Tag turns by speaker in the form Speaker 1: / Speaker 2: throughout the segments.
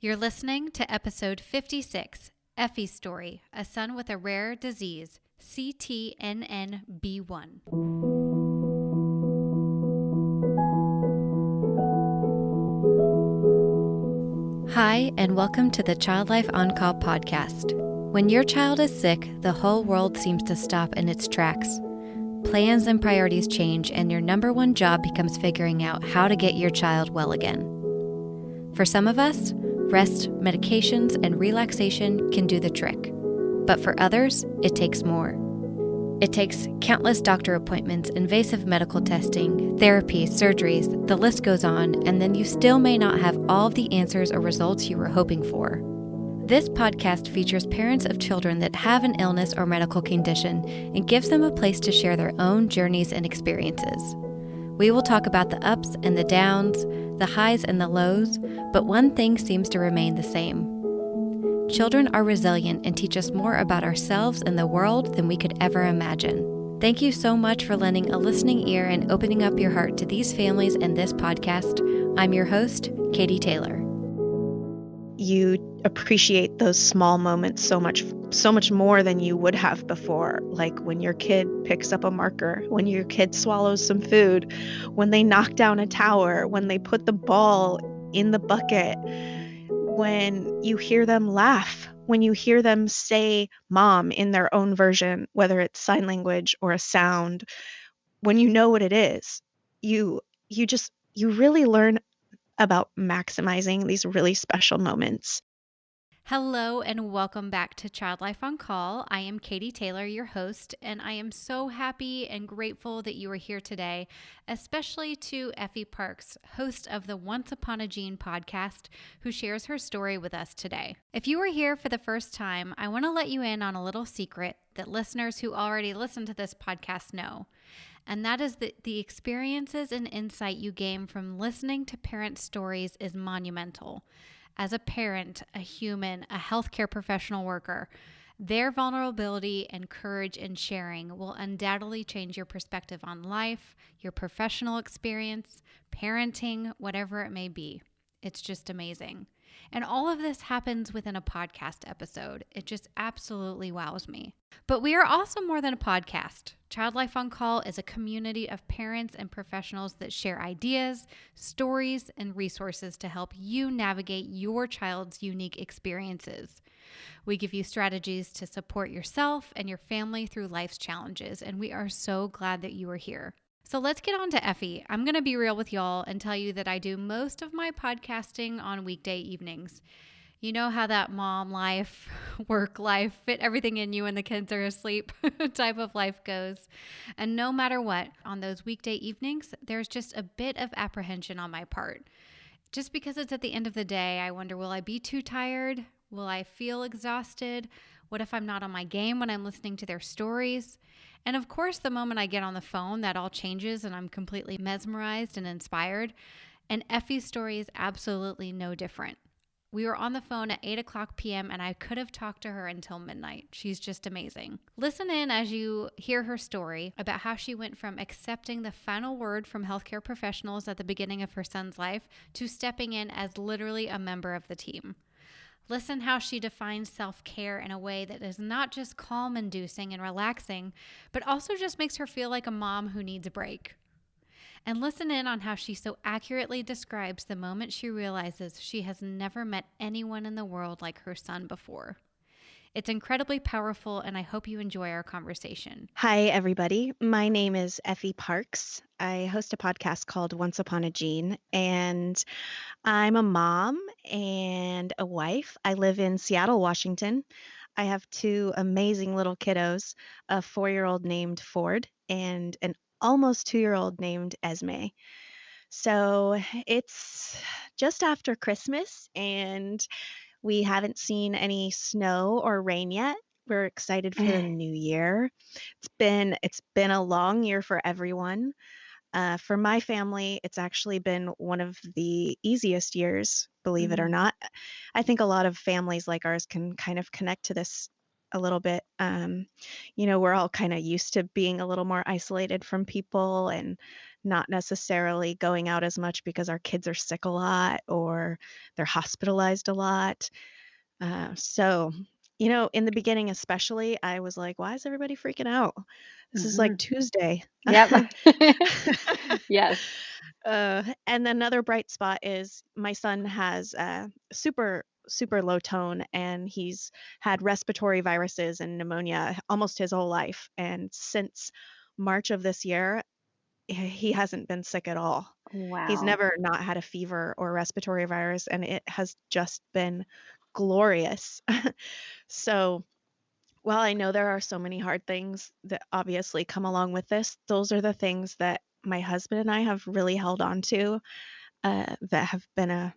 Speaker 1: You're listening to episode 56, Effie's Story, a son with a rare disease, CTNNB1. Hi, and welcome to the Child Life On Call podcast. When your child is sick, the whole world seems to stop in its tracks. Plans and priorities change, and your number one job becomes figuring out how to get your child well again. For some of us, rest, medications, and relaxation can do the trick. But for others, it takes more. It takes countless doctor appointments, invasive medical testing, therapy, surgeries, the list goes on, and then you still may not have all of the answers or results you were hoping for. This podcast features parents of children that have an illness or medical condition and gives them a place to share their own journeys and experiences. We will talk about the ups and the downs, the highs and the lows, but one thing seems to remain the same. Children are resilient and teach us more about ourselves and the world than we could ever imagine. Thank you so much for lending a listening ear and opening up your heart to these families and this podcast. I'm your host, Katie Taylor.
Speaker 2: You appreciate those small moments so much more than you would have before, like when your kid picks up a marker, when your kid swallows some food, when they knock down a tower, when they put the ball in the bucket, when you hear them laugh, when you hear them say mom in their own version, whether it's sign language or a sound. When you know what it is, you really learn about maximizing these really special moments.
Speaker 1: Hello and welcome back to Child Life on Call. I am Katie Taylor, your host, and I am so happy and grateful that you are here today, especially to Effie Parks, host of the Once Upon a Gene podcast, who shares her story with us today. If you are here for the first time, I want to let you in on a little secret that listeners who already listen to this podcast know. And that is that the experiences and insight you gain from listening to parent stories is monumental. As a parent, a human, a healthcare professional worker, their vulnerability and courage in sharing will undoubtedly change your perspective on life, your professional experience, parenting, whatever it may be. It's just amazing. And all of this happens within a podcast episode. It just absolutely wows me. But we are also more than a podcast. Child Life on Call is a community of parents and professionals that share ideas, stories, and resources to help you navigate your child's unique experiences. We give you strategies to support yourself and your family through life's challenges, and we are so glad that you are here. So let's get on to Effie. I'm going to be real with y'all and tell you that I do most of my podcasting on weekday evenings. You know how that mom life, work life, fit everything in you when the kids are asleep type of life goes. And no matter what, on those weekday evenings, there's just a bit of apprehension on my part. Just because it's at the end of the day, I wonder, will I be too tired? Will I feel exhausted? What if I'm not on my game when I'm listening to their stories? And of course, the moment I get on the phone, that all changes and I'm completely mesmerized and inspired. And Effie's story is absolutely no different. We were on the phone at 8:00 p.m. and I could have talked to her until midnight. She's just amazing. Listen in as you hear her story about how she went from accepting the final word from healthcare professionals at the beginning of her son's life to stepping in as literally a member of the team. Listen how she defines self-care in a way that is not just calm-inducing and relaxing, but also just makes her feel like a mom who needs a break. And listen in on how she so accurately describes the moment she realizes she has never met anyone in the world like her son before. It's incredibly powerful, and I hope you enjoy our conversation.
Speaker 2: Hi, everybody. My name is Effie Parks. I host a podcast called Once Upon a Gene, and I'm a mom and a wife. I live in Seattle, Washington. I have two amazing little kiddos, a 4-year-old named Ford and an almost 2-year-old named Esme. So it's just after Christmas, and we haven't seen any snow or rain yet. We're excited for the new year. It's been a long year for everyone. For my family, it's actually been one of the easiest years, believe it or not. I think a lot of families like ours can kind of connect to this a little bit. We're all kind of used to being a little more isolated from people and not necessarily going out as much because our kids are sick a lot or they're hospitalized a lot. So, in the beginning especially, I was like, "Why is everybody freaking out? This is like
Speaker 1: Mhm.
Speaker 2: Tuesday."
Speaker 1: Yep. Yes.
Speaker 2: And another bright spot is my son has super, super low tone, and he's had respiratory viruses and pneumonia almost his whole life. And since March of this year, he hasn't been sick at all. He's
Speaker 1: Wow.
Speaker 2: never not had a fever or respiratory virus, and it has just been glorious. So, while I know there are so many hard things that obviously come along with this, those are the things that my husband and I have really held on to, that have been a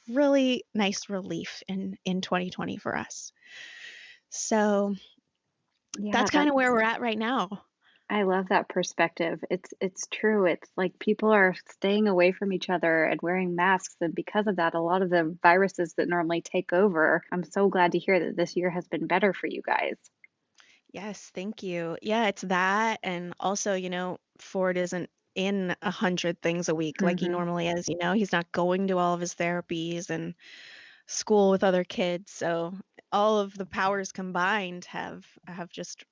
Speaker 2: really nice relief in 2020 for us. So
Speaker 1: Yeah,
Speaker 2: that's kind of where we're at right now.
Speaker 1: I love that perspective. It's true. It's like people are staying away from each other and wearing masks, and because of that, a lot of the viruses that normally take over. I'm so glad to hear that this year has been better for you guys.
Speaker 2: Yes, thank you. Yeah, it's that. And also, Ford isn't in 100 things a week like he
Speaker 1: Mhm.
Speaker 2: normally is. He's not going to all of his therapies and school with other kids. So all of the powers combined have just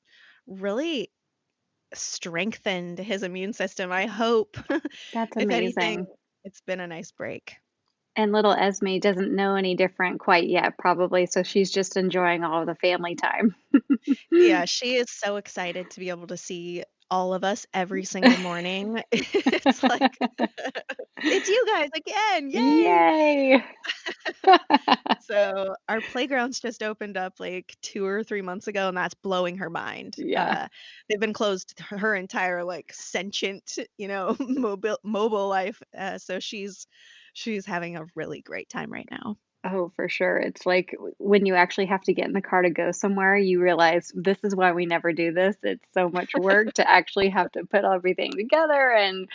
Speaker 2: really strengthened his immune system, I hope.
Speaker 1: That's
Speaker 2: If anything,
Speaker 1: amazing.
Speaker 2: it's been a nice break.
Speaker 1: And little Esme doesn't know any different quite yet, probably, so she's just enjoying all of the family time.
Speaker 2: Yeah, she is so excited to be able to see all of us every single morning. It's like, "It's you guys again, yay!"
Speaker 1: Yay!
Speaker 2: So, our playgrounds just opened up, like, 2 or 3 months ago, and that's blowing her mind.
Speaker 1: Yeah.
Speaker 2: They've been closed her entire, like, sentient, mobile life, so she's having a really great time right now.
Speaker 1: Oh, for sure. It's like when you actually have to get in the car to go somewhere, you realize this is why we never do this. It's so much work to actually have to put everything together and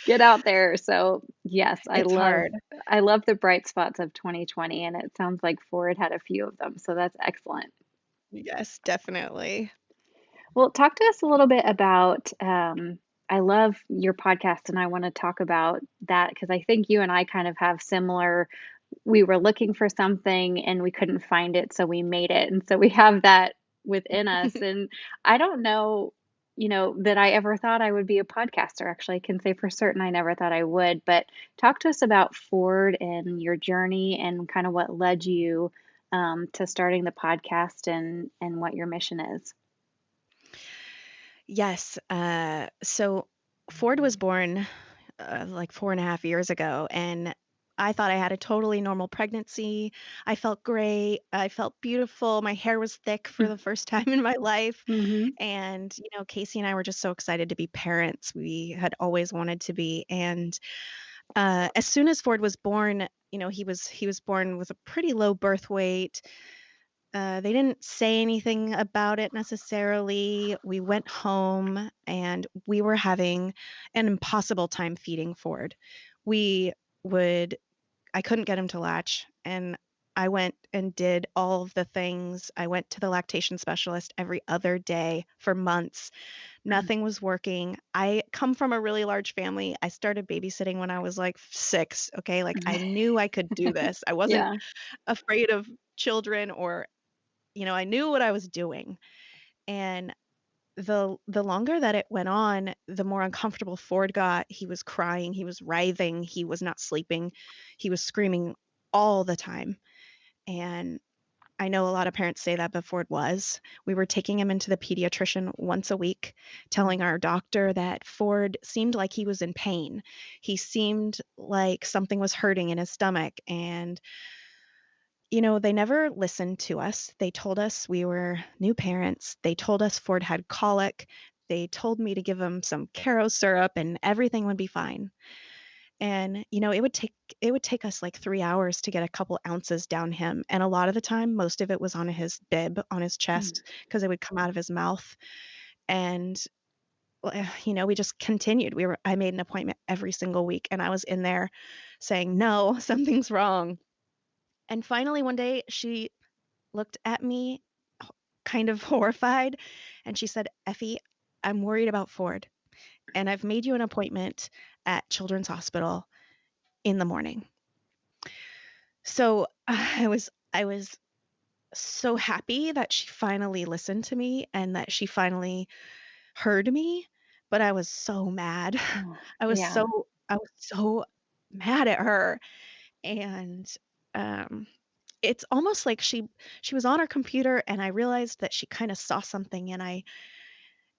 Speaker 1: get out there. So, yes,
Speaker 2: It's hard.
Speaker 1: I love the bright spots of 2020, and it sounds like Ford had a few of them. So that's excellent.
Speaker 2: Yes, definitely.
Speaker 1: Well, talk to us a little bit about I love your podcast, and I want to talk about that because I think you and I kind of have similar. We were looking for something and we couldn't find it, so we made it. And so we have that within us. And I don't know, that I ever thought I would be a podcaster. Actually, I can say for certain I never thought I would. But talk to us about Ford and your journey and kind of what led you to starting the podcast and what your mission is.
Speaker 2: Yes, so Ford was born, like 4.5 years ago, and I thought I had a totally normal pregnancy. I felt great. I felt beautiful. My hair was thick for the first time in my life.
Speaker 1: Mm-hmm.
Speaker 2: And, Casey and I were just so excited to be parents. We had always wanted to be. And as soon as Ford was born, he was born with a pretty low birth weight. They didn't say anything about it necessarily. We went home and we were having an impossible time feeding Ford. We would, I couldn't get him to latch, and I went and did all of the things. I went to the lactation specialist every other day for months. Nothing was working. I come from a really large family. I started babysitting when I was like 6, okay? Like I knew I could do this. I wasn't
Speaker 1: Yeah.
Speaker 2: afraid of children or I knew what I was doing. And the longer that it went on, the more uncomfortable Ford got. He was crying, he was writhing, he was not sleeping, he was screaming all the time. And I know a lot of parents say that, but Ford was. We were taking him into the pediatrician once a week, telling our doctor that Ford seemed like he was in pain. He seemed like something was hurting in his stomach, and they never listened to us. They told us we were new parents. They told us Ford had colic. They told me to give him some Caro syrup and everything would be fine. And it would take us like 3 hours to get a couple ounces down him. And a lot of the time, most of it was on his bib, on his
Speaker 1: Mm.
Speaker 2: chest, because it would come out of his mouth. And we just continued. I made an appointment every single week, and I was in there saying, "No, something's wrong." And finally, one day, she looked at me kind of horrified, and she said, "Effie, I'm worried about Ford." and I've made you an appointment at Children's Hospital in the morning." So I was so happy that she finally listened to me and that she finally heard me, but I was so mad.
Speaker 1: Oh,
Speaker 2: I was
Speaker 1: yeah.
Speaker 2: so I was so mad at her, and, um, it's almost like she was on her computer, and I realized that she kinda saw something, and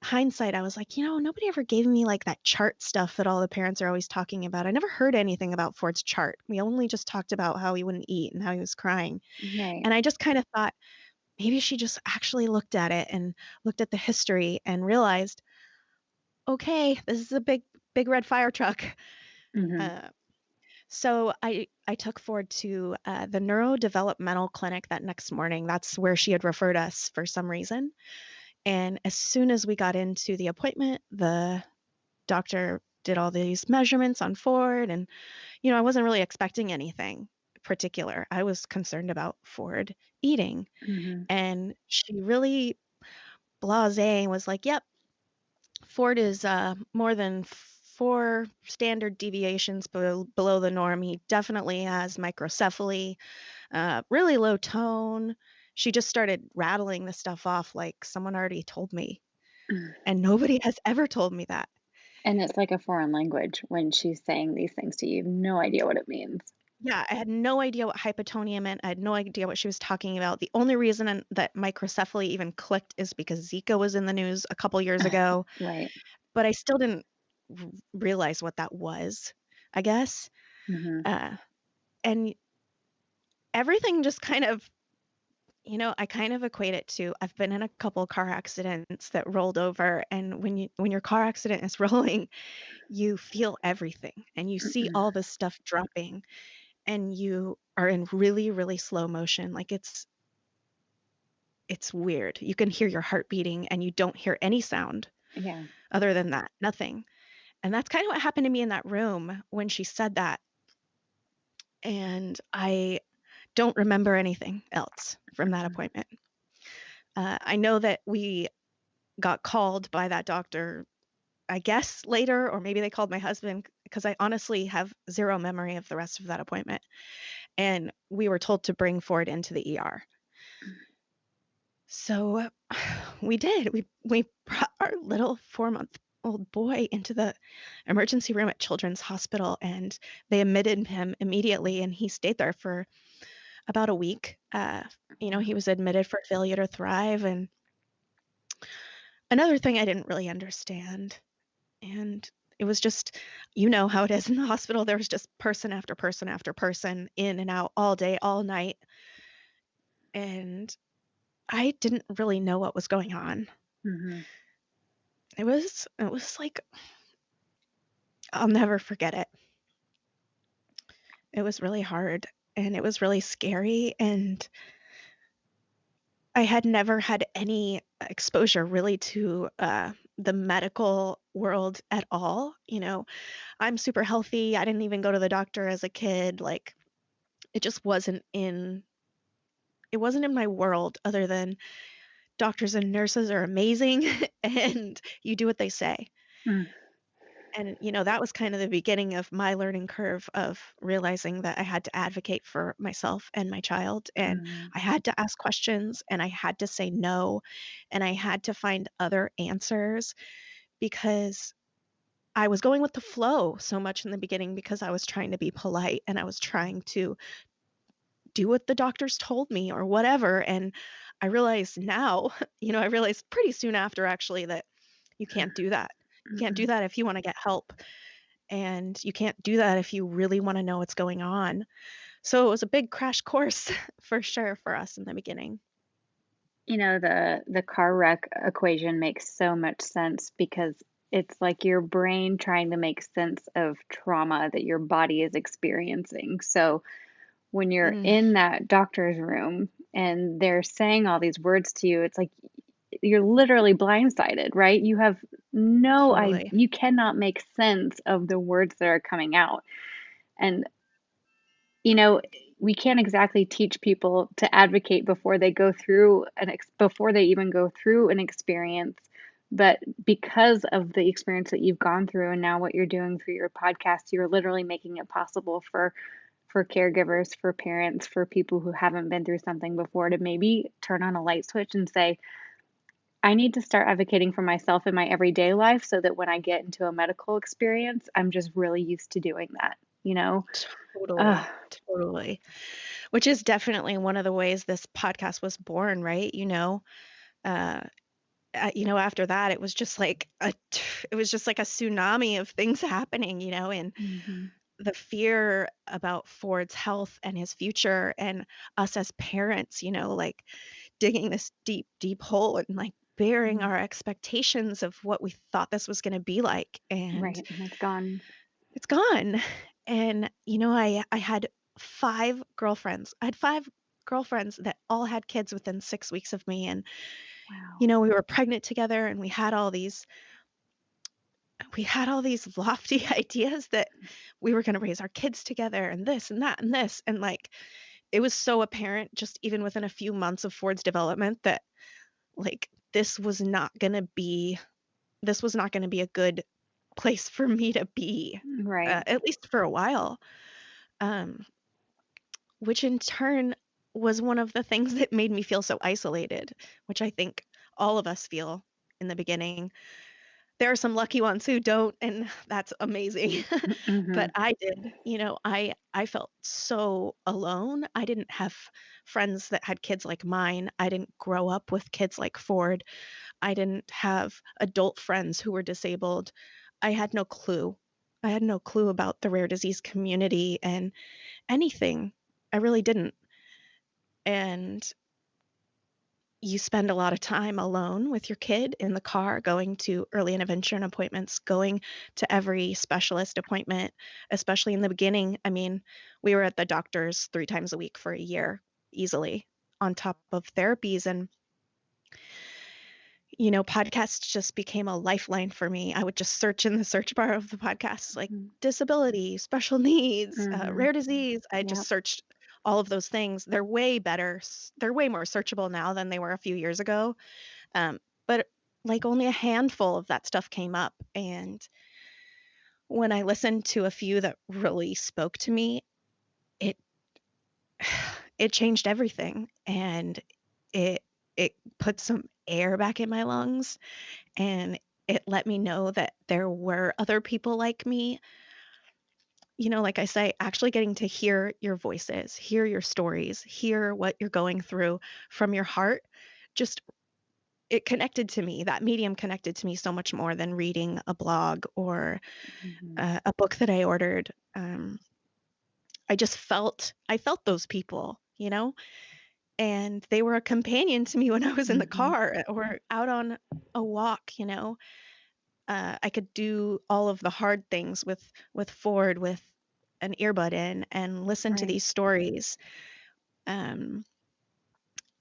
Speaker 2: hindsight, I was like, nobody ever gave me, like, that chart stuff that all the parents are always talking about. I never heard anything about Ford's chart. We only just talked about how he wouldn't eat and how he was crying,
Speaker 1: Right.
Speaker 2: and I just kinda thought, maybe she just actually looked at it and looked at the history and realized, "Okay, this is a big big red fire truck."
Speaker 1: Mhm.
Speaker 2: Uh, so I took Ford to, the neurodevelopmental clinic that next morning. That's where she had referred us for some reason, and as soon as we got into the appointment, the doctor did all these measurements on Ford, and, I wasn't really expecting anything particular. I was concerned about Ford eating,
Speaker 1: Mhm.
Speaker 2: and she really blasé was like, "Yep, Ford is, more than 4 standard deviations below the norm. He definitely has microcephaly, really low tone." She just started rattling the stuff off like someone already told me,
Speaker 1: Mm.
Speaker 2: and nobody has ever told me that.
Speaker 1: And it's like a foreign language when she's saying these things to you. You have no idea what it means.
Speaker 2: Yeah, I had no idea what hypotonia meant. I had no idea what she was talking about. The only reason that microcephaly even clicked is because Zika was in the news a couple years ago,
Speaker 1: Right.
Speaker 2: but I still didn't realize what that was, I guess.
Speaker 1: Mhm.
Speaker 2: Uh, and everything just kind of, I kind of equate it to, I've been in a couple car accidents that rolled over, and when your car accident is rolling, you feel everything and you see
Speaker 1: Mm-mm.
Speaker 2: all this stuff dropping, and you are in really, really slow motion. Like it's weird. You can hear your heart beating and you don't hear any sound
Speaker 1: Yeah.
Speaker 2: other than that, nothing. And that's kind of what happened to me in that room when she said that. And I don't remember anything else from that
Speaker 1: Mhm.
Speaker 2: appointment. I know that we got called by that doctor, I guess later, or maybe they called my husband because I honestly have zero memory of the rest of that appointment. And we were told to bring Ford into the ER. So we did. We brought our little 4-month-old boy into the emergency room at Children's Hospital, and they admitted him immediately, and he stayed there for about a week. He
Speaker 1: Wow.
Speaker 2: was admitted for failure to thrive, and another thing I didn't really understand, and it was just, how it is in the hospital. There was just person after person after person in and out all day, all night, and I didn't really know what was going on.
Speaker 1: Mhm.
Speaker 2: It was like, I'll never forget it. It was really hard, and it was really scary, and I had never had any exposure really to, the medical world at all. I'm super healthy. I didn't even go to the doctor as a kid. Like, it just wasn't in my world, other than doctors and nurses are amazing and you do what they say.
Speaker 1: Mm.
Speaker 2: And, that was kind of the beginning of my learning curve of realizing that I had to advocate for myself and my child. And
Speaker 1: Mhm.
Speaker 2: I had to ask questions and I had to say no. And I had to find other answers because I was going with the flow so much in the beginning because I was trying to be polite and I was trying to do what the doctors told me or whatever. And I realize now, I realized pretty soon after actually that you can't do that. You can't do
Speaker 1: Mm-mm.
Speaker 2: that if you want to get help. And you can't do that if you really wanna know what's going on. So it was a big crash course for sure for us in the beginning.
Speaker 1: The car wreck equation makes so much sense because it's like your brain trying to make sense of trauma that your body is experiencing. So when you're
Speaker 2: Mm,
Speaker 1: in that doctor's room and they're saying all these words to you, it's like you're literally blindsided, right? You have no idea,
Speaker 2: totally.
Speaker 1: you cannot make sense of the words that are coming out. And you know, we can't exactly teach people to advocate before they go through before they even go through an experience
Speaker 3: But because of the experience that you've gone through and now what you're doing through your podcast, you're literally making it possible for caregivers, for parents, for people who haven't been through something before to maybe turn on a light switch and say, I need to start advocating for myself in my everyday life so that when I get into a medical experience, I'm just really used to doing that, you know? Ugh,
Speaker 2: Totally, totally. Which is definitely one of the ways this podcast was born, right? Uh, after that, it was just like it was just like a tsunami of things happening, and
Speaker 3: mhm,
Speaker 2: the fear about Ford's health and his future and us as parents, like digging this deep, deep hole and like bearing
Speaker 3: mm,
Speaker 2: our expectations of what we thought this was going to be like. And
Speaker 3: right, and it's gone.
Speaker 2: it's gone. And, I had 5 girlfriends. I had 5 girlfriends that all had kids within 6 weeks of me. And,
Speaker 3: Wow.
Speaker 2: we were pregnant together and we had all these lofty ideas that we were going to raise our kids together and this and that and this. And like, it was so apparent just even within a few months of Ford's development that like this was not going to be a good place for me to be,
Speaker 3: Right.
Speaker 2: at least for a while. Um, which in turn was one of the things that made me feel so isolated, which I think all of us feel in the beginning. There are some lucky ones who don't, and that's amazing. But
Speaker 3: Mhm,
Speaker 2: I did, I felt so alone. I didn't have friends that had kids like mine. I didn't grow up with kids like Ford. I didn't have adult friends who were disabled. I had no clue. I had no clue about the rare disease community and anything. I really didn't. And you spend a lot of time alone with your kid in the car, going to early intervention appointments, going to every specialist appointment, especially in the beginning. I mean, we were at the doctor's 3 times a week for a year easily on top of therapies. And podcasts just became a lifeline for me. I would just search in the search bar of the podcasts like
Speaker 3: mhm,
Speaker 2: disability, special needs,
Speaker 3: mhm.
Speaker 2: rare disease. I just
Speaker 3: Yep.
Speaker 2: searched all of those things. They're way better. They're way more searchable now than they were a few years ago. But like only a handful of that stuff came up. And when I listened to a few that really spoke to me, it it changed everything. And it it put some air back in my lungs, and it let me know that there were other people like me. Like I say, actually getting to hear your voices, hear your stories, hear what you're going through from your heart, just it connected to me. That medium connected to me so much more than reading a blog or
Speaker 3: Mhm,
Speaker 2: a book that I ordered. I felt those people, and they were a companion to me when I was in the
Speaker 3: mhm,
Speaker 2: car or out on a walk. I could do all of the hard things with Ford with an earbud in and listen to
Speaker 3: right.
Speaker 2: these stories. Um,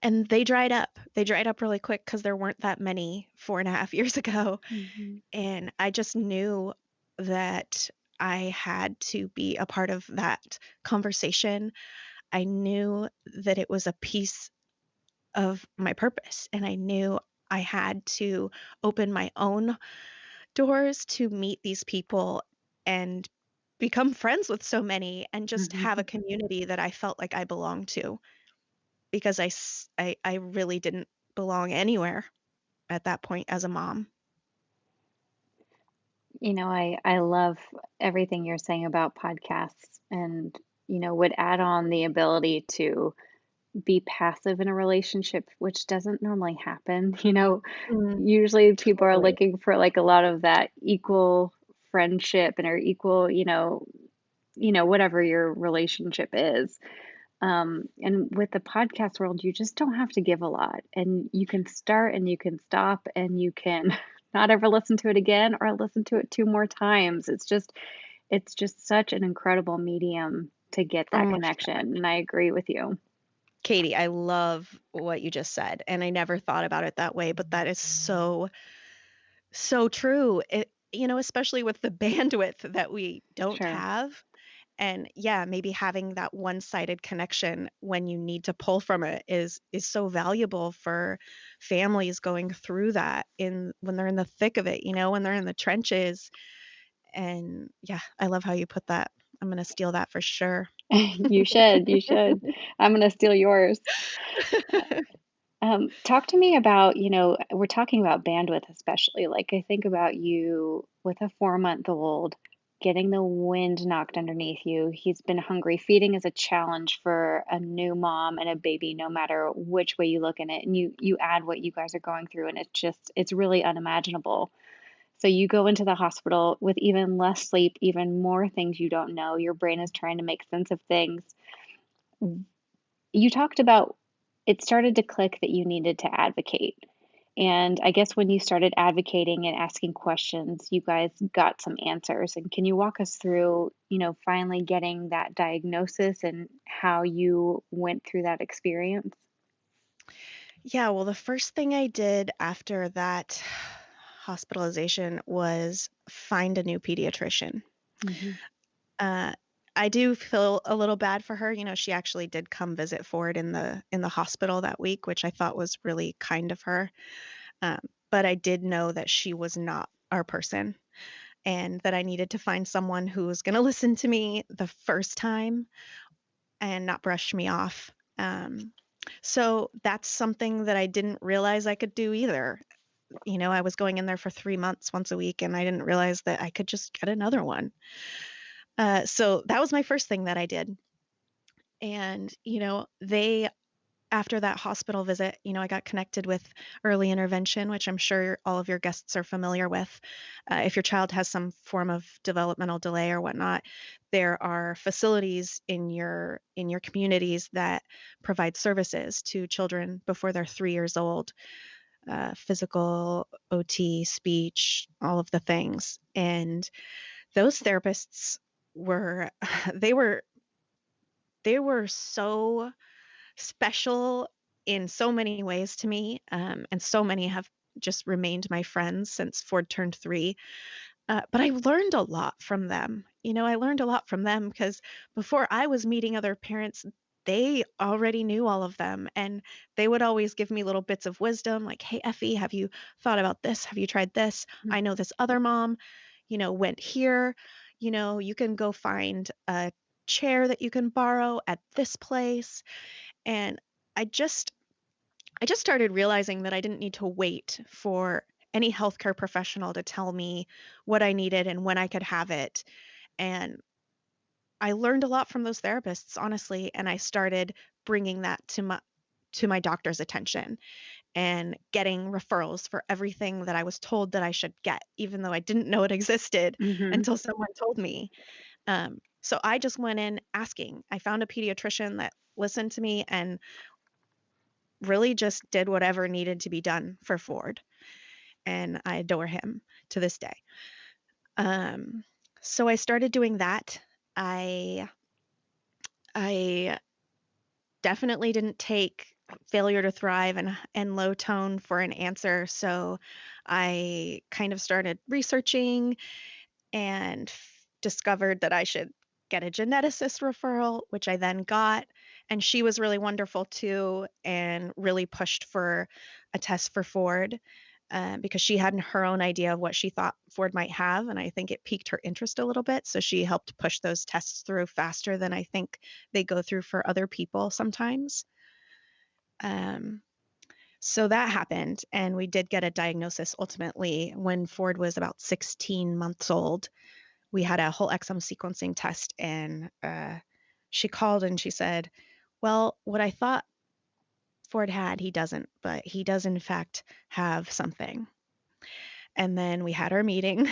Speaker 2: and they dried up. They dried up really quick because there weren't that many 4.5 years ago.
Speaker 3: Mhm,
Speaker 2: And I just knew that I had to be a part of that conversation. I knew that it was a piece of my purpose, and I knew I had to open my own doors to meet these people and become friends with so many and just have a
Speaker 3: mhm.
Speaker 2: community that I felt like I belonged to because I really didn't belong anywhere at that point as a mom.
Speaker 3: I love everything you're saying about podcasts and, would add on the ability to be passive in a relationship, which doesn't normally happen.
Speaker 2: Mm,
Speaker 3: Usually people are
Speaker 2: totally.
Speaker 3: looking for like a lot of that equal friendship and or equal, whatever your relationship is. And with the podcast world, you just don't have to give a lot. And you can start and you can stop and you can not ever listen to it again or listen to it two more times. It's just such an incredible medium to get
Speaker 2: Oh
Speaker 3: that
Speaker 2: my
Speaker 3: connection.
Speaker 2: God.
Speaker 3: And I agree with you.
Speaker 2: Katie, I love what you just said, and I never thought about it that way, but that is so, so true. Especially with the bandwidth that we don't
Speaker 3: Sure.
Speaker 2: have And yeah, maybe having that one-sided connection when you need to pull from it is so valuable for families going through that in when they're in the thick of it, when they're in the trenches. And yeah, I love how you put that. I'm gonna steal that for sure.
Speaker 3: You should, you should. I'm gonna steal yours. Talk to me about, we're talking about bandwidth, especially. Like, I think about you with a 4-month-old getting the wind knocked underneath you. He's been hungry. Feeding is a challenge for a new mom and a baby, no matter which way you look in it. And you add what you guys are going through, and it's really unimaginable. So you go into the hospital with even less sleep, even more things you don't know. Your brain is trying to make sense of things. You talked about it started to click that you needed to advocate. And I guess when you started advocating and asking questions, you guys got some answers. And can you walk us through, finally getting that diagnosis and how you went through that experience?
Speaker 2: Yeah, well, the first thing I did after that hospitalization was find a new pediatrician.
Speaker 3: Hmm.
Speaker 2: Uh, I do feel a little bad for her. She actually did come visit Ford in the hospital that week, which I thought was really kind of her. Um, but I did know that she was not our person and that I needed to find someone who was going to listen to me the first time and not brush me off. So that's something that I didn't realize I could do either. I was going in there for 3 months once a week, and I didn't realize that I could just get another one. So that was my first thing that I did. And, after that hospital visit, I got connected with early intervention, which I'm sure all of your guests are familiar with. If your child has some form of developmental delay or whatnot, there are facilities in your communities that provide services to children before they're 3 years old, physical, OT, speech, all of the things. And those therapists were they were they were so special in so many ways to me, and so many have just remained my friends since Ford turned 3. But I learned a lot from them. I learned a lot from them because before I was meeting other parents, they already knew all of them, and they would always give me little bits of wisdom like, "Hey, Effie, have you thought about this? Have you tried this? I know this other mom, went here. You can go find a chair that you can borrow at this place." And I just I just started realizing that I didn't need to wait for any healthcare professional to tell me what I needed and when I could have it. And I learned a lot from those therapists, honestly, and I started bringing that to my doctor's attention and getting referrals for everything that I was told that I should get, even though I didn't know it existed
Speaker 3: Hmm.
Speaker 2: until someone told me. So I just went in asking. I found a pediatrician that listened to me and really just did whatever needed to be done for Ford, and I adore him to this day. Um, so I started doing that. I I definitely didn't take failure to thrive and low tone for an answer. So I kind of started researching and discovered that I should get a geneticist referral, which I then got. And she was really wonderful too, and really pushed for a test for Ford, because she had her own idea of what she thought Ford might have. And I think it piqued her interest a little bit. So she helped push those tests through faster than I think they go through for other people sometimes. Um, so that happened, and we did get a diagnosis ultimately when Ford was about 16 months old. We had a whole exome sequencing test, and she called and she said, "Well, what I thought Ford had, he doesn't, but he does in fact have something." And then we had our meeting,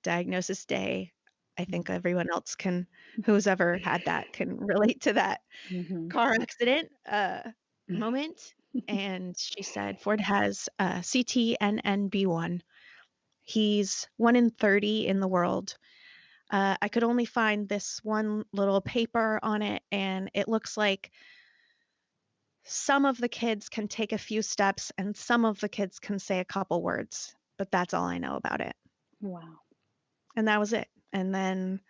Speaker 2: diagnosis day. I think everyone else who's ever had that can relate to that
Speaker 3: Hmm.
Speaker 2: car accident moment. And she said, Ford has CTNNB1. He's 1 in 30 in the world. I could only find this one little paper on it, and it looks like some of the kids can take a few steps and some of the kids can say a couple words, but that's all I know about it.
Speaker 3: Wow.
Speaker 2: And that was it. And then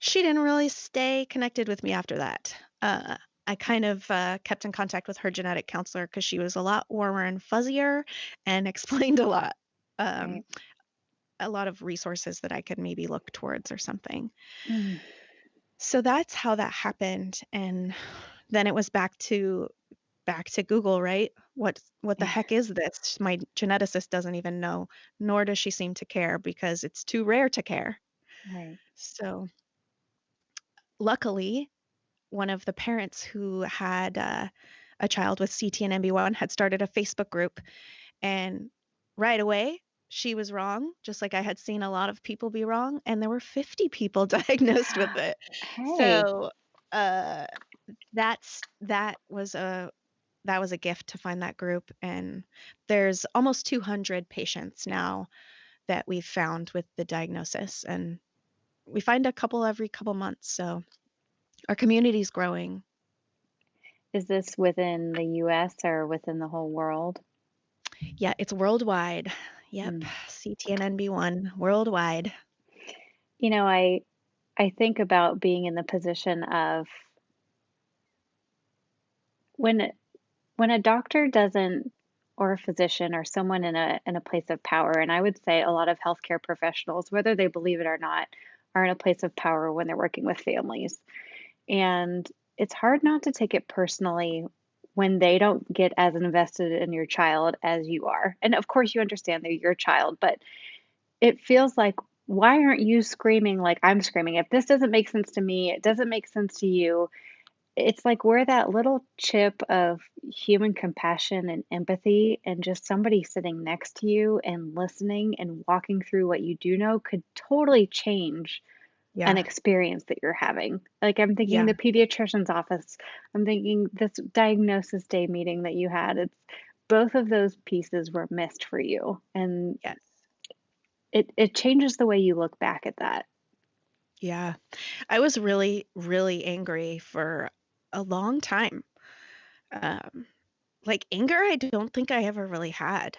Speaker 2: She didn't really stay connected with me after that. I kind of kept in contact with her genetic counselor because she was a lot warmer and fuzzier and explained um,
Speaker 3: Right.
Speaker 2: a lot of resources that I could maybe look towards or something.
Speaker 3: Mm.
Speaker 2: So that's how that happened, and then it was back to Google, right? What the heck is this? My geneticist doesn't even know, nor does she seem to care because it's too rare to care.
Speaker 3: Right.
Speaker 2: So luckily, one of the parents who had a child with CTNNB1 had started a Facebook group, and right away she was wrong, just like I had seen a lot of people be wrong, and there were 50 people diagnosed with it.
Speaker 3: Hey,
Speaker 2: So uh, that was a gift to find that group, and there's almost 200 patients now that we've found with the diagnosis, and we find a couple every couple months, so our community's growing.
Speaker 3: is this within the US or within the whole world?
Speaker 2: Yeah, it's worldwide. Yep,
Speaker 3: Mm.
Speaker 2: CTNNB1 worldwide.
Speaker 3: You know, I think about being in the position of when when a doctor doesn't, or a physician or someone in a place of power, and I would say a lot of healthcare professionals, whether they believe it or not, are in a place of power when they're working with families. And it's hard not to take it personally when they don't get as invested in your child as you are. And of course, you understand they're your child, but it feels like, why aren't you screaming like I'm screaming? If this doesn't make sense to me, it doesn't make sense to you. It's like we're that little chip of human compassion and empathy, and just somebody sitting next to you and listening and walking through what you do know could totally change an
Speaker 2: Yeah,
Speaker 3: experience that you're having. Like, I'm thinking
Speaker 2: yeah,
Speaker 3: the pediatrician's office, I'm thinking this diagnosis day meeting that you had. It's both of those pieces were missed for you. And
Speaker 2: yes,
Speaker 3: it changes the way you look back at that.
Speaker 2: yeah. I was really, really angry for a long time. Um, like anger, I don't think I ever really had.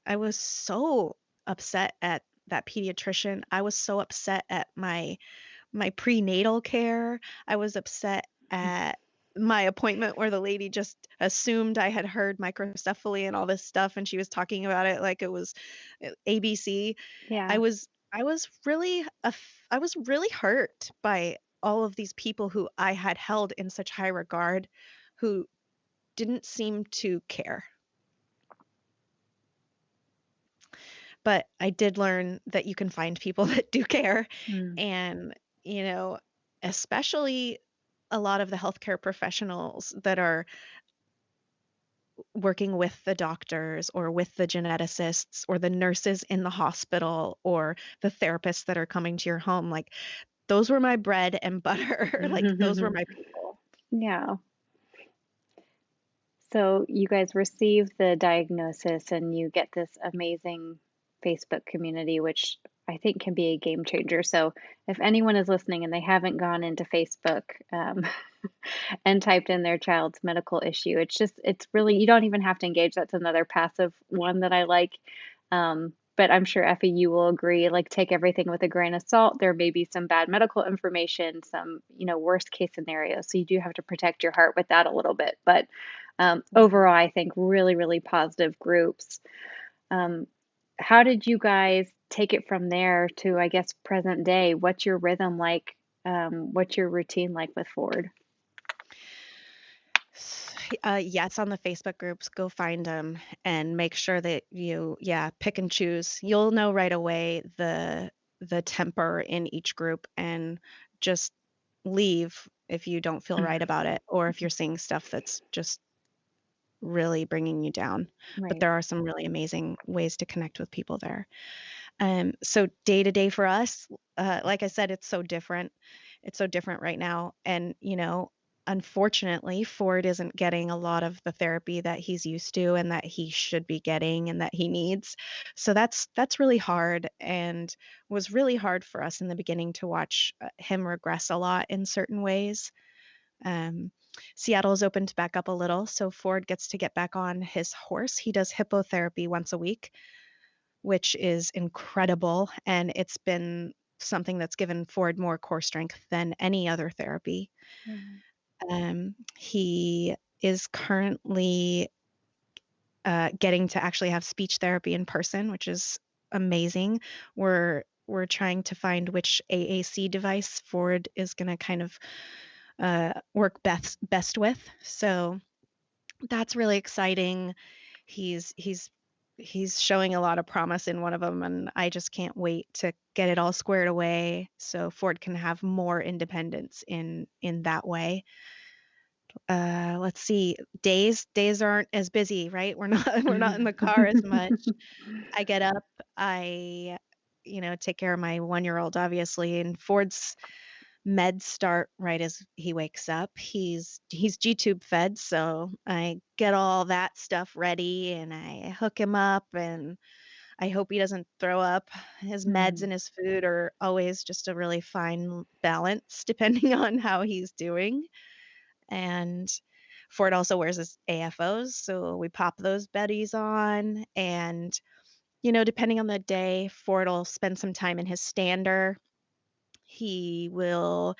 Speaker 2: I was so upset at that pediatrician. I was so upset at my prenatal care. I was upset at my appointment where the lady just assumed I had heard microcephaly and all this stuff, and she was talking about it like it was ABC. I
Speaker 3: Yeah.
Speaker 2: was I was really I was really hurt by all of these people who I had held in such high regard who didn't seem to care. But I did learn that you can find people that do care,
Speaker 3: Mm.
Speaker 2: and, you know, especially a lot of the healthcare professionals that are working with the doctors or with the geneticists or the nurses in the hospital or the therapists that are coming to your home, like, those were my bread and butter, like, those were my people.
Speaker 3: Yeah. So you guys receive the diagnosis and you get this amazing Facebook community, which I think can be a game changer. So if anyone is listening and they haven't gone into Facebook and typed in their child's medical issue, it's really, you don't even have to engage. That's another passive one that I like. But I'm sure, Effie, you will agree, like, take everything with a grain of salt. There may be some bad medical information, some, worst case scenarios. So you do have to protect your heart with that a little bit. But overall, I think really, really positive groups. Um, how did you guys take it from there to, I guess, present day? What's your rhythm like? What's your routine like with Ford?
Speaker 2: Yes, on the Facebook groups, go find them and make sure that you, yeah, pick and choose. You'll know right away the temper in each group and just leave if you don't feel right about it or if you're seeing stuff that's just really bringing you down. But
Speaker 3: Right.
Speaker 2: there are some really amazing ways to connect with people there. So day to day for us, like I said, it's so different. It's so different right now. And, unfortunately, Ford isn't getting a lot of the therapy that he's used to and that he should be getting and that he needs. So that's really hard and was really hard for us in the beginning to watch him regress a lot in certain ways. Um, Seattle has opened back up a little, so Ford gets to get back on his horse. He does hippotherapy once a week, which is incredible. And it's been something that's given Ford more core strength than any other therapy.
Speaker 3: Mm.
Speaker 2: He is currently getting to actually have speech therapy in person, which is amazing. We're trying to find which AAC device Ford is going to kind of work best with. So that's really exciting. He's showing a lot of promise in one of them, and I just can't wait to get it all squared away so Ford can have more independence in that way. Let's see. Days aren't as busy, right? We're not in the car as much. I get up, I take care of my 1-year-old obviously, and Ford's meds start right as he wakes up. He's G-tube fed, so I get all that stuff ready and I hook him up, and I hope he doesn't throw up. His meds
Speaker 3: Mm.
Speaker 2: and his food are always just a really fine balance depending on how he's doing. And Ford also wears his AFOs, so we pop those beddies on. And, depending on the day, Ford will spend some time in his stander. He will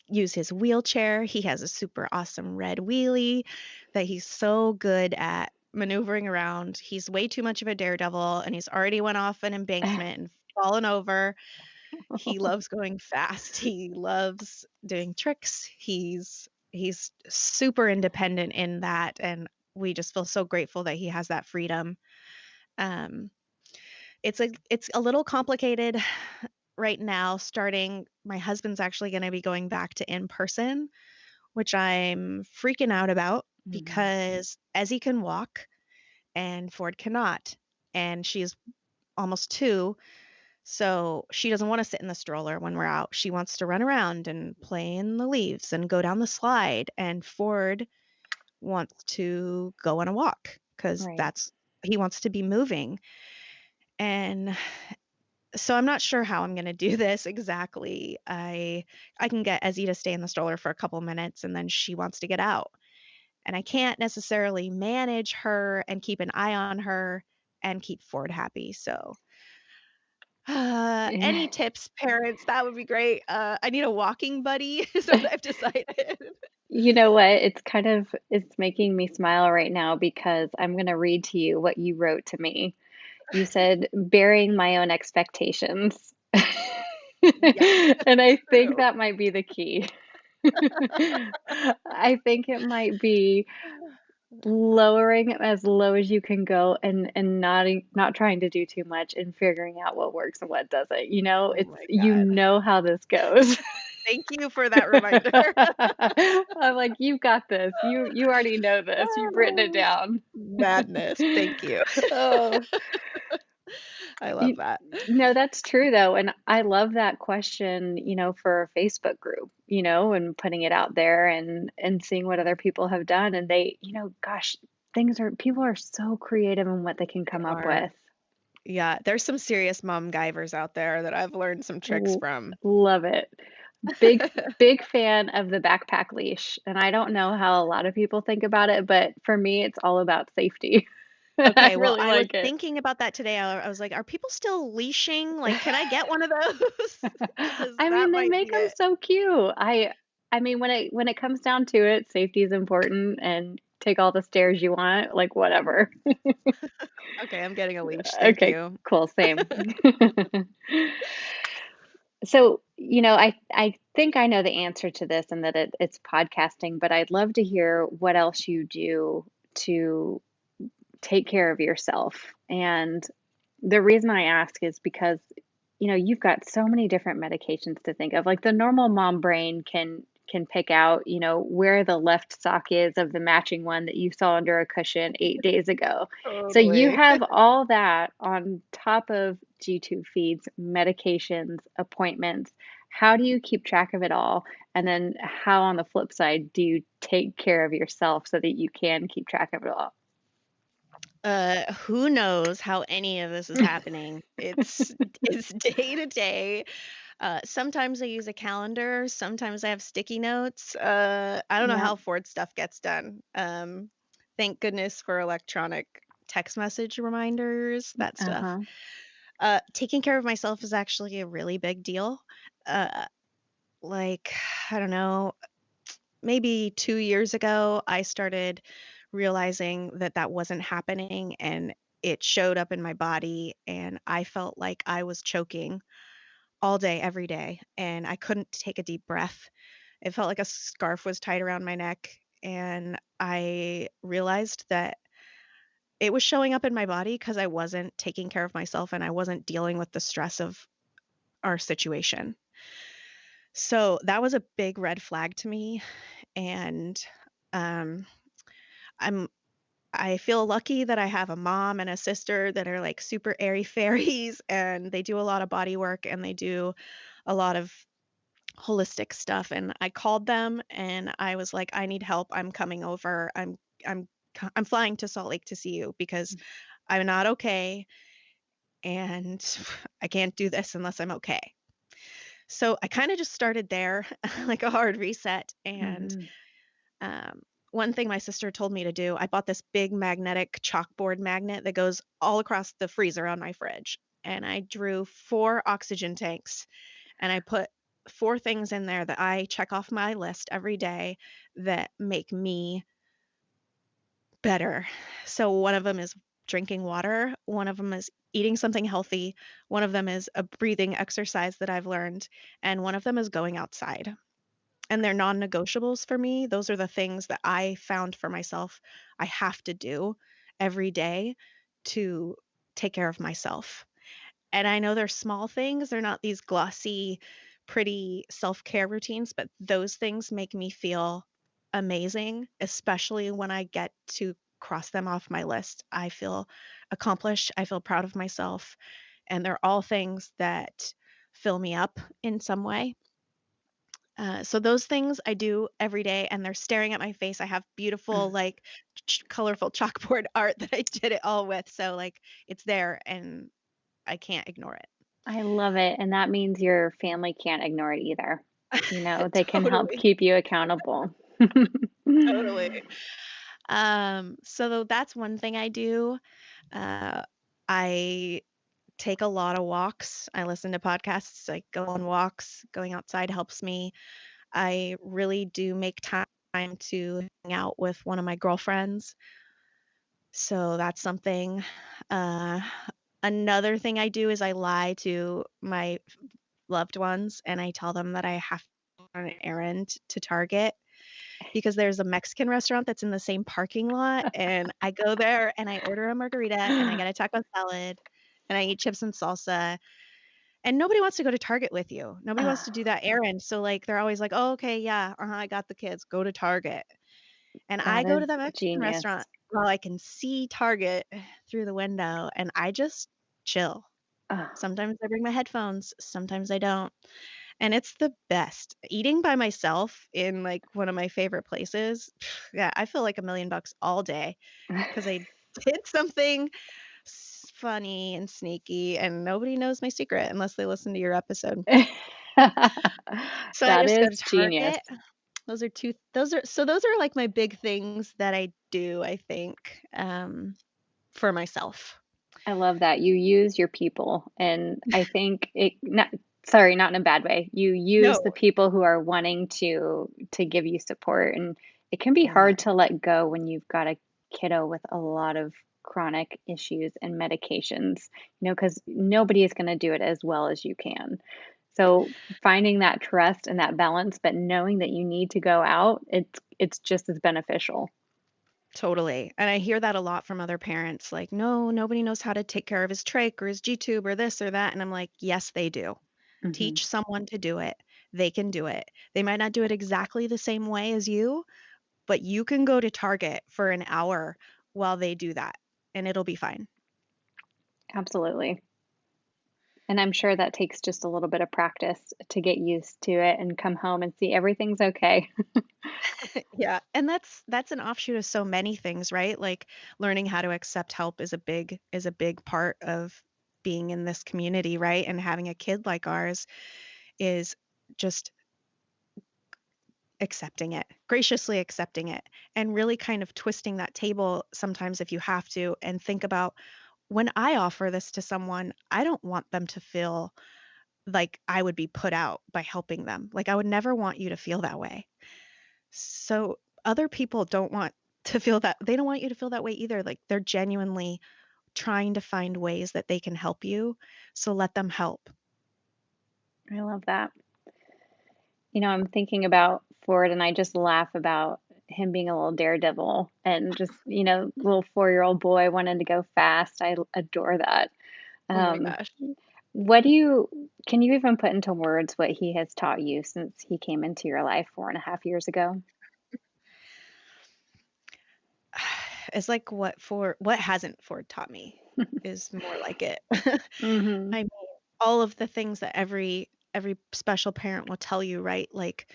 Speaker 2: use his wheelchair. He has a super awesome red wheelie that he's so good at maneuvering around. He's way too much of a daredevil, and he's already went off an embankment and fallen over. He loves going fast. He loves doing tricks. He's super independent in that, and we just feel so grateful that he has that freedom. Um, it's a little complicated right now. Starting, my husband's actually going to be going back to in person, which I'm freaking out about
Speaker 3: Mm.
Speaker 2: because Ezzy can walk and Ford cannot, and she's almost 2. So she doesn't want to sit in the stroller when we're out. She wants to run around and play in the leaves and go down the slide. And Ford wants to go on a walk because
Speaker 3: Right.
Speaker 2: he wants to be moving. And so I'm not sure how I'm going to do this exactly. I can get Ezzy to stay in the stroller for a couple minutes and then she wants to get out. And I can't necessarily manage her and keep an eye on her and keep Ford happy. So any tips, parents? That would be great. I need a walking buddy, is what I've decided.
Speaker 3: You know what? It's making me smile right now because I'm going to read to you what you wrote to me. You said, bearing my own expectations.
Speaker 2: Yes,
Speaker 3: And I think
Speaker 2: true.
Speaker 3: that might be the key. I think it might be lowering it as low as you can go and not trying to do too much and figuring out what works and what doesn't.
Speaker 2: Oh
Speaker 3: It's
Speaker 2: my
Speaker 3: you
Speaker 2: God.
Speaker 3: know how this goes.
Speaker 2: Thank you for that reminder.
Speaker 3: I'm like, you've got this. You already know this. You've written it
Speaker 2: Oh,
Speaker 3: down.
Speaker 2: madness. Thank you.
Speaker 3: Oh,
Speaker 2: I love
Speaker 3: you,
Speaker 2: that.
Speaker 3: no, that's true though. And I love that question, for a Facebook group, and putting it out there and seeing what other people have done. And they, gosh, people are so creative in what they can
Speaker 2: They
Speaker 3: come up
Speaker 2: are.
Speaker 3: with.
Speaker 2: Yeah, there's some serious mom givers out there that I've learned some tricks
Speaker 3: L-
Speaker 2: from.
Speaker 3: Love it. Big fan of the backpack leash. And I don't know how a lot of people think about it, but for me, it's all about safety. I
Speaker 2: Okay, well,
Speaker 3: really
Speaker 2: I was
Speaker 3: like it.
Speaker 2: thinking about that today. I was like, are people still leashing? Like, can I get one of those? Because
Speaker 3: I mean,
Speaker 2: that
Speaker 3: they
Speaker 2: might
Speaker 3: make
Speaker 2: be
Speaker 3: them
Speaker 2: it.
Speaker 3: so cute. I mean, when it comes down to it, safety is important and take all the stairs you want, like whatever.
Speaker 2: Okay, I'm getting a leash. Thank
Speaker 3: Okay,
Speaker 2: you.
Speaker 3: cool, same. So, I think I know the answer to this and that it's podcasting, but I'd love to hear what else you do to take care of yourself. And the reason I ask is because, you've got so many different medications to think of. Like the normal mom brain can pick out, where the left sock is of the matching one that you saw under a cushion 8 days ago. So you
Speaker 2: Totally.
Speaker 3: have all that on top of G-tube feeds, medications, appointments. How do you keep track of it all? And then how, on the flip side, do you take care of yourself so that you can keep track of it all?
Speaker 2: Who knows how any of this is happening? It's day to day. Sometimes I use a calendar, sometimes I have sticky notes. I don't know
Speaker 3: Yep.
Speaker 2: how Ford stuff gets done. Thank goodness for electronic text message reminders, that stuff.
Speaker 3: Uh-huh.
Speaker 2: Taking care of myself is actually a really big deal. Uh, like, I don't know, maybe 2 years ago, I started realizing that that wasn't happening, and it showed up in my body, and I felt like I was choking all day, every day, and I couldn't take a deep breath. It felt like a scarf was tied around my neck, and I realized that it was showing up in my body because I wasn't taking care of myself and I wasn't dealing with the stress of our situation. So that was a big red flag to me, and um, I'm I feel lucky that I have a mom and a sister that are like super airy fairies, and they do a lot of body work and they do a lot of holistic stuff. And I called them and I was like, I need help. I'm coming over. I'm I'm flying to Salt Lake to see you because I'm not okay and I can't do this unless I'm okay. So I kind of just started there, like a hard reset. And
Speaker 3: Hmm.
Speaker 2: um, one thing my sister told me to do, I bought this big magnetic chalkboard magnet that goes all across the freezer on my fridge. And I drew 4 oxygen tanks and I put 4 things in there that I check off my list every day that make me better. So one of them is drinking water, one of them is eating something healthy, one of them is a breathing exercise that I've learned, and one of them is going outside. And they're non-negotiables for me. Those are the things that I found for myself I have to do every day to take care of myself. And I know they're small things, they're not these glossy, pretty self-care routines, but those things make me feel amazing, especially when I get to cross them off my list. I feel accomplished, I feel proud of myself, and they're all things that fill me up in some way. So those things I do every day, and they're staring at my face. I have beautiful, like, colorful chalkboard art that I did it all with. So like, it's there, and I can't ignore it.
Speaker 3: I love it. And that means your family can't ignore it either. They can help
Speaker 2: Totally,
Speaker 3: keep you accountable.
Speaker 2: totally. So that's one thing I do. Uh, I take a lot of walks. I listen to podcasts. I go on walks. Going outside helps me. I really do make time to hang out with one of my girlfriends. So that's something. Uh, Another thing I do is I lie to my loved ones and I tell them that I have to go on an errand to Target because there's a Mexican restaurant that's in the same parking lot. And I go there and I order a margarita and I get a taco salad and I eat chips and salsa. And nobody wants to go to Target with you. Nobody wants to do that errand. So like they're always like, "Oh, okay, yeah, I got the kids. Go to Target." And I
Speaker 3: That
Speaker 2: go
Speaker 3: is
Speaker 2: to that Mexican
Speaker 3: genius.
Speaker 2: restaurant while I can see Target through the window and I just chill.
Speaker 3: Oh,
Speaker 2: Sometimes I bring my headphones, sometimes I don't. And it's the best. Eating by myself in like one of my favorite places, yeah, I feel like $1,000,000 all day because I did something funny and sneaky and nobody knows my secret unless they listen to your episode. So I
Speaker 3: that
Speaker 2: just go to
Speaker 3: is genius.
Speaker 2: Target. Those are like my big things that I do, I think, for myself.
Speaker 3: I love that you use your people, and I think it not sorry, not in a bad way. You use the
Speaker 2: No.
Speaker 3: people who are wanting to give you support, and it can be
Speaker 2: Yeah,
Speaker 3: hard to let go when you've got a kiddo with a lot of chronic issues and medications, because nobody is going to do it as well as you can. So finding that trust and that balance, but knowing that you need to go out, it's just as beneficial.
Speaker 2: totally. And I hear that a lot from other parents, like, no, nobody knows how to take care of his trach or his G tube or this or that. And I'm like, yes, they do.
Speaker 3: Hmm.
Speaker 2: Teach someone to do it. They can do it. They might not do it exactly the same way as you, but you can go to Target for an hour while they do that, and it'll be fine.
Speaker 3: Absolutely. And I'm sure that takes just a little bit of practice to get used to it and come home and see everything's okay.
Speaker 2: Yeah, and that's an offshoot of so many things, right? Like learning how to accept help is a big part of being in this community, right? And having a kid like ours is just accepting it, graciously accepting it, and really kind of twisting that table sometimes if you have to and think about when I offer this to someone, I don't want them to feel like I would be put out by helping them. Like, I would never want you to feel that way. So other people don't want to feel that they don't want you to feel that way either. Like, they're genuinely trying to find ways that they can help you. So let them help.
Speaker 3: I love that. I'm thinking about Ford and I just laugh about him being a little daredevil and just, little 4-year-old boy wanting to go fast. I adore that.
Speaker 2: Oh my
Speaker 3: Um,
Speaker 2: gosh.
Speaker 3: can you even put into words what he has taught you since he came into your life 4.5 years ago?
Speaker 2: It's like what hasn't Ford taught me is more like it.
Speaker 3: Mm-hmm.
Speaker 2: I mean, all of the things that every special parent will tell you, right? Like,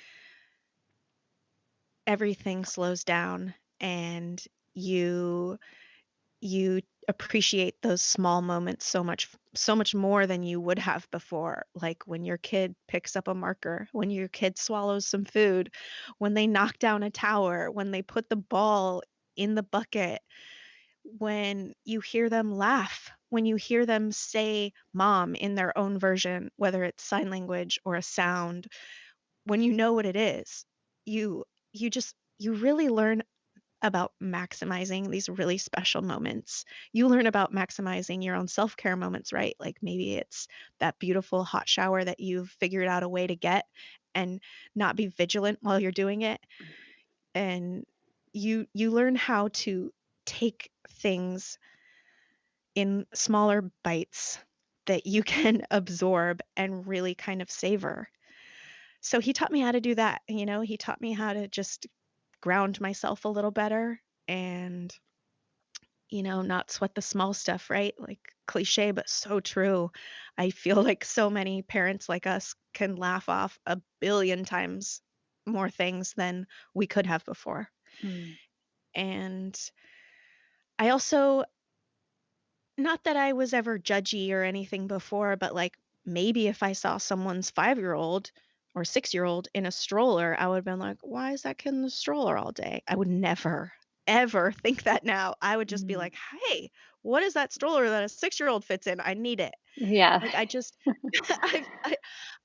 Speaker 2: everything slows down, and you you appreciate those small moments so much more than you would have before. Like when your kid picks up a marker, when your kid swallows some food, when they knock down a tower, when they put the ball in the bucket, when you hear them laugh, when you hear them say mom in their own version, whether it's sign language or a sound, when you know what it is, you you really learn about maximizing these really special moments. You learn about maximizing your own self-care moments, right? Like maybe it's that beautiful hot shower that you've figured out a way to get and not be vigilant while you're doing it. And you learn how to take things in smaller bites that you can absorb and really kind of savor. So he taught me how to do that. He taught me how to just ground myself a little better and not sweat the small stuff, right? Like cliche, but so true. I feel like so many parents like us can laugh off a billion times more things than we could have before.
Speaker 3: Mm.
Speaker 2: And I also, not that I was ever judgy or anything before, but like maybe if I saw someone's 5-year-old or 6-year-old in a stroller, I would have been like, why is that kid in the stroller all day? I would never, ever think that now. I would just be
Speaker 3: Mm.
Speaker 2: like, hey, what is that stroller that a 6-year-old fits in? I need it.
Speaker 3: Yeah.
Speaker 2: Like, I just, I,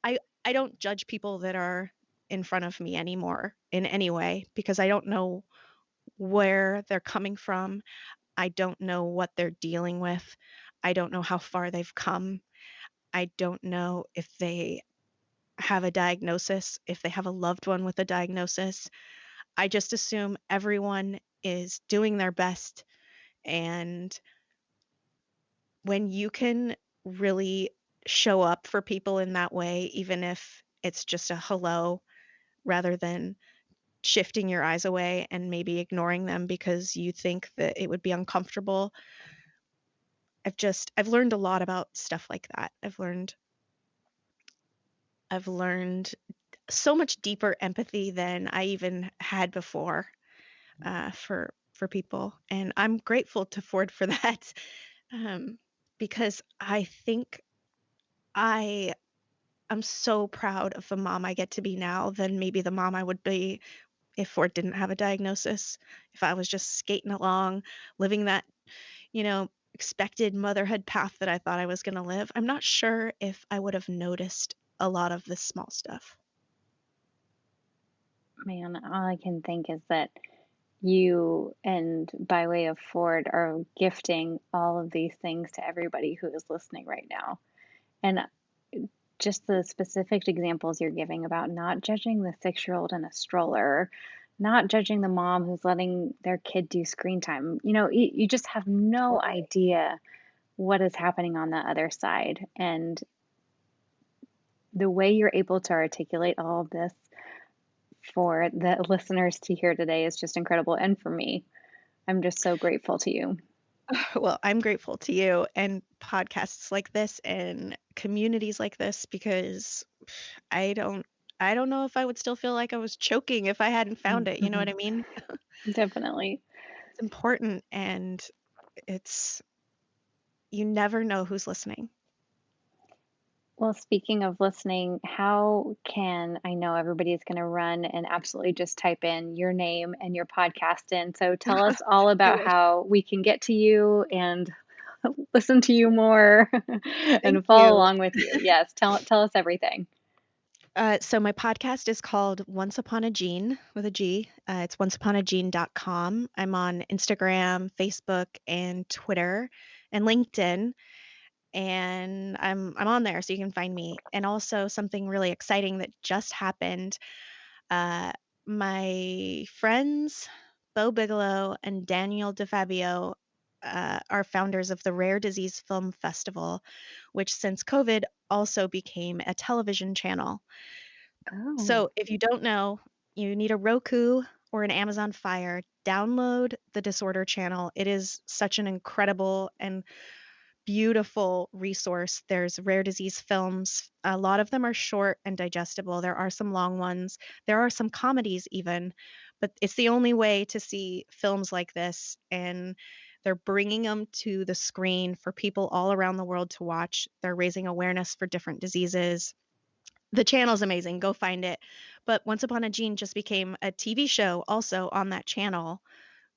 Speaker 2: I, I don't judge people that are in front of me anymore in any way because I don't know where they're coming from. I don't know what they're dealing with. I don't know how far they've come. I don't know if they have a diagnosis, if they have a loved one with a diagnosis. I just assume everyone is doing their best. And when you can really show up for people in that way, even if it's just a hello rather than shifting your eyes away and maybe ignoring them because you think that it would be uncomfortable. I've learned a lot about stuff like that. I've learned so much deeper empathy than I even had before, for people, and I'm grateful to Ford for that, um, because I think I am so proud of the mom I get to be now than maybe the mom I would be if Ford didn't have a diagnosis. If I was just skating along, living that, expected motherhood path that I thought I was going to live, I'm not sure if I would have noticed a lot of this small stuff.
Speaker 3: Man, all I can think is that you, and by way of Ford, are gifting all of these things to everybody who is listening right now. And just the specific examples you're giving about not judging the 6-year-old in a stroller, not judging the mom who's letting their kid do screen time. You just have no
Speaker 2: Totally.
Speaker 3: idea what is happening on the other side. And the way you're able to articulate all of this for the listeners to hear today is just incredible. And for me, I'm just so grateful to you.
Speaker 2: Well, I'm grateful to you and podcasts like this and communities like this because I don't I don't know if I would still feel like I was choking if I hadn't found it, you know what I mean?
Speaker 3: Definitely.
Speaker 2: It's important, and it's you never know who's listening.
Speaker 3: Well, speaking of listening, how can I know everybody's going to run and absolutely just type in your name and your podcast in? So tell us all
Speaker 2: I
Speaker 3: about
Speaker 2: wish.
Speaker 3: how we can get to you and listen to you more
Speaker 2: Thank
Speaker 3: and follow
Speaker 2: you.
Speaker 3: along with you. Yes, tell us everything.
Speaker 2: So my podcast is called Once Upon a Gene with a G. It's onceuponagene.com. I'm on Instagram, Facebook, and Twitter, and LinkedIn. And I'm on there, so you can find me. And also something really exciting that just happened. Uh, my friends, Bo Bigelow and Daniel DeFabio, are founders of the Rare Disease Film Festival, which since COVID also became a television channel.
Speaker 3: Oh.
Speaker 2: So if you don't know, you need a Roku or an Amazon Fire. Download the Disorder Channel. It is such an incredible and beautiful resource. There's rare disease films. A lot of them are short and digestible. There are some long ones. There are some comedies even, but it's the only way to see films like this. And they're bringing them to the screen for people all around the world to watch. They're raising awareness for different diseases. The channel's amazing. Go find it. But Once Upon a Gene just became a TV show also on that channel,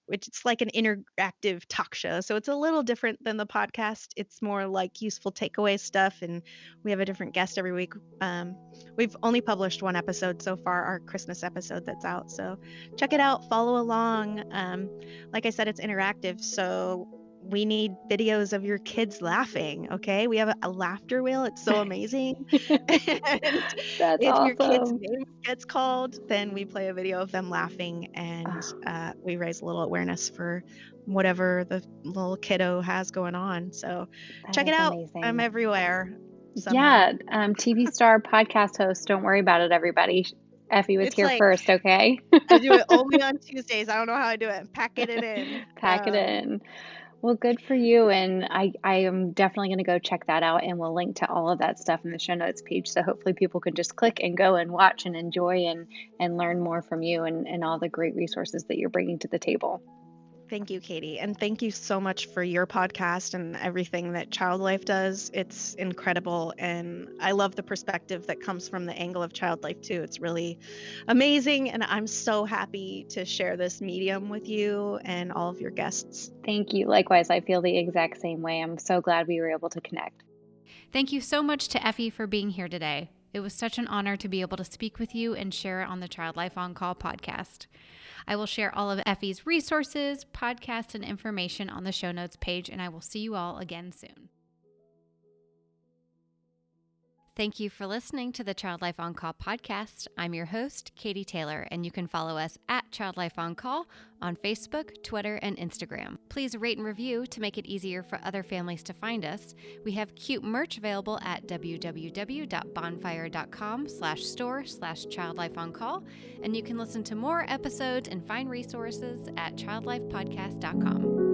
Speaker 2: which it's like an interactive talk show. So it's a little different than the podcast. It's more like useful takeaway stuff, and we have a different guest every week. We've only published one episode so far, our Christmas episode that's out. So check it out, follow along. Like I said, it's interactive, so we need videos of your kids laughing. Okay, we have a laughter wheel. It's so amazing. And
Speaker 3: That's
Speaker 2: if your kid's
Speaker 3: awesome.
Speaker 2: name gets called, then we play a video of them laughing, and
Speaker 3: Oh,
Speaker 2: we raise a little awareness for whatever the little kiddo has going on. So
Speaker 3: that
Speaker 2: check it
Speaker 3: is
Speaker 2: out. I'm
Speaker 3: amazing.
Speaker 2: everywhere somehow.
Speaker 3: Yeah, TV star podcast host. Don't worry about it, everybody. Effie was
Speaker 2: It's
Speaker 3: here
Speaker 2: like
Speaker 3: first, okay?
Speaker 2: I do it only on Tuesdays. I don't know how I do it. I'm packing it in.
Speaker 3: Pack it in. Well, good for you. And I am definitely going to go check that out. And we'll link to all of that stuff in the show notes page. So hopefully people can just click and go and watch and enjoy and learn more from you and all the great resources that you're bringing to the table.
Speaker 2: Thank you, Katie. And thank you so much for your podcast and everything that Child Life does. It's incredible. And I love the perspective that comes from the angle of Child Life, too. It's really amazing. And I'm so happy to share this medium with you and all of your guests.
Speaker 3: Thank you. Likewise, I feel the exact same way. I'm so glad we were able to connect.
Speaker 1: Thank you so much to Effie for being here today. It was such an honor to be able to speak with you and share it on the Child Life on Call podcast. I will share all of Effie's resources, podcasts, and information on the show notes page, and I will see you all again soon. Thank you for listening to the Child Life on Call podcast. I'm your host, Katie Taylor, and you can follow us at Child Life on Call on Facebook, Twitter, and Instagram. Please rate and review to make it easier for other families to find us. We have cute merch available at www.bonfire.com/store/childlifeoncall, and you can listen to more episodes and find resources at childlifepodcast.com.